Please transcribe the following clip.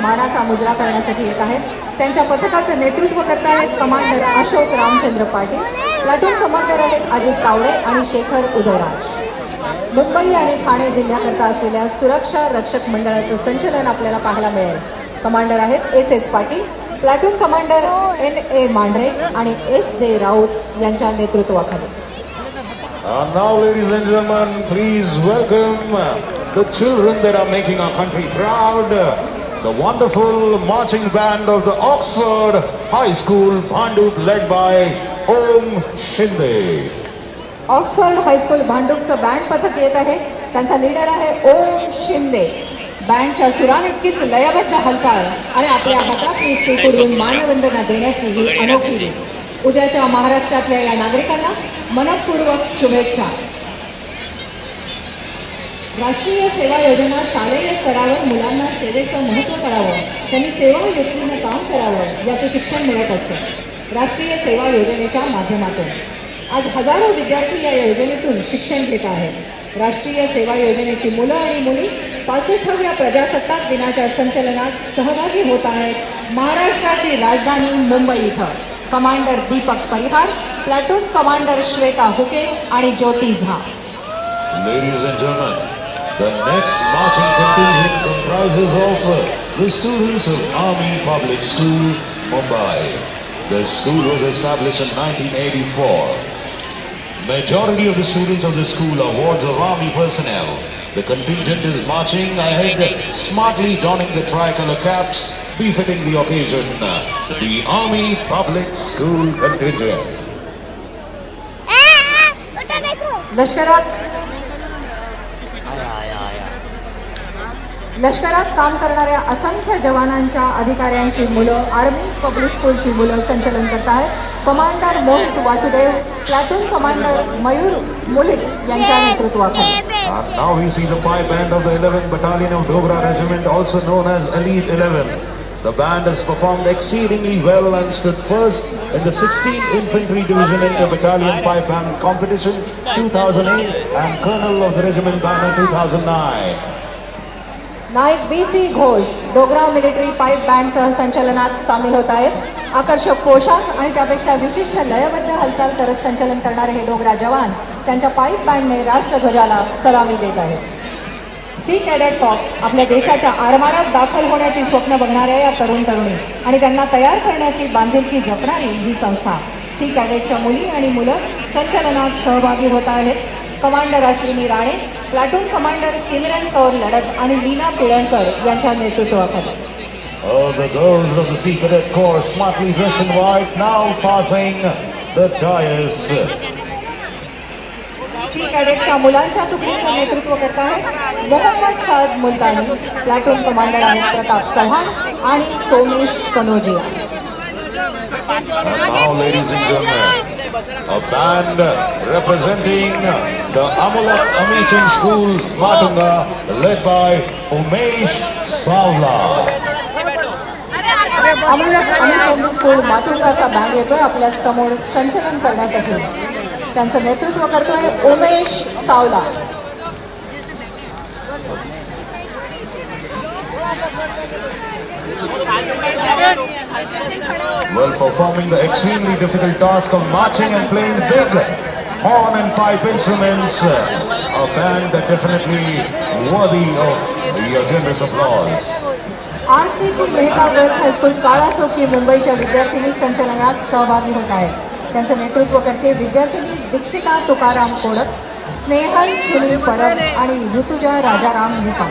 मानाचा मुजरा करण्यासाठी येत आहेत. त्यांच्या पथकाचं नेतृत्व करत आहेत commander Ashok Ramchandra Patil. Platoon commander आहेत अजित तावडे आणि शेखर उदयराज. मुंबई आणि ठाणे जिल्ह्याकरता असलेल्या सुरक्षा रक्षक मंडळाचं संचलन आपल्याला पाहायला मिळेल. कमांडर आहेत S Patil. Platoon commander NA Mandhare आणि SJ राऊत यांच्या नेतृत्वाखाली. And now, ladies and gentlemen, please welcome the children that are making our country proud, the wonderful marching band of the Oxford High School, Bhandup, led by Om Shinde. Oxford high school भांडूपचं band पथक येत आहे. त्यांचा leader आहे ओम शिंदे. बँडच्या सुरान इतकीच लयबद्ध हालचाल आणि आपल्या हातात नुसती कुरवून मानवंदना देण्याची ही अनोखी रीत. उद्याच्या महाराष्ट्रातल्या या नागरिकांना मनपूर्वक शुभेच्छा. राष्ट्रीय सेवा योजना शालेय स्तरावर मुलांना सेवेचं महत्त्व कळावं, त्यांनी सेवायुक्तीनं काम करावं याचं शिक्षण मिळत असतं राष्ट्रीय सेवा योजनेच्या माध्यमातून. आज हजारो विद्यार्थी या योजनेतून शिक्षण घेत आहेत. राष्ट्रीय सेवा योजनेची मुलं आणि मुली 65व्या प्रजासत्ताक दिनाच्या संचलनात सहभागी होत आहेत महाराष्ट्राची राजधानी मुंबई इथं. कमांडर दीपक परिहार, प्लाटून कमांडर श्वेता हुके आणि ज्योती झा. Ladies and gentlemen, the next marching contingent comprises of the students of Army Public School, Mumbai. The school was established in 1984. Majority of the students of the school are wards of Army personnel. The contingent is marching ahead, smartly donning the tricolor caps, befitting the occasion. The Army Public School contingent. लष्करात काम करणाऱ्या असंख्य जवानांच्या अधिकाऱ्यांची मुलं army public स्कूलची मुलं संचलन करत आहेत. Commander Mohit Vasudev, platoon commander Mayur Mulik यांच्या नेतृत्वाखाली. And now we see the pipe band of the 11th Battalion of Dogra Regiment, also known as Elite 11. The band has performed exceedingly well and stood first in the 16th Infantry Division Inter-Battalion Pipe Band Competition 2008 and Colonel of the Regiment Banner 2009. Naik BC Ghosh Dogra military pipe बँडसह संचलनात सामील होत आहेत. आकर्षक पोशाख आणि त्यापेक्षा विशिष्ट लयबद्ध हालचाल करत संचलन करणारे हे डोगरा जवान त्यांच्या पाईप बँडने राष्ट्रध्वजाला सलामी देत आहेत. सी कॅडेट कॉप्स आपल्या देशाच्या आरमारात दाखल होण्याची स्वप्न बघणाऱ्या या तरुण तरुणी आणि त्यांना तयार करण्याची बांधिलकी जपणारी ही संस्था. सी कॅडेटच्या मुली आणि मुलं संचलनात सहभागी होत आहेत. Commander Ashwini Rane, platoon commander Simran Kaur Ladat आणि लीना पिळणकर यांच्या नेतृत्वाखाली. The girls of the Sea Cadet Corps, smartly dressed in white, now passing the dais. Sea कॅडेटच्या मुलांच्या तुकडीचं नेतृत्व करत आहेत मोहम्मद साद मुलतानी. प्लाटून कमांडर आहेत प्रताप चव्हाण आणि Somesh Kanojia. And now, ladies and gentlemen, a band representing the Amulak Amichan School, Matunga, led by Umesh Savla. Amulak Amichand school माटुंगाचा बँड येतोय आपल्या समोर संचलन करण्यासाठी. त्यांचं नेतृत्व करतोय Umesh Savla. Well, performing the extremely difficult task of marching and playing big horn and pipe instruments, a band that definitely worthy of your generous applause. RCP Mehta girls high school काळा चौकी मुंबईच्या विद्यार्थिनी संचलनात सहभागी होत आहेत. त्यांचं नेतृत्व करते विद्यार्थिनी दीक्षिता तुकाराम कोडक, स्नेहल सुनील परब आणि ऋतुजा राजाराम निपाम.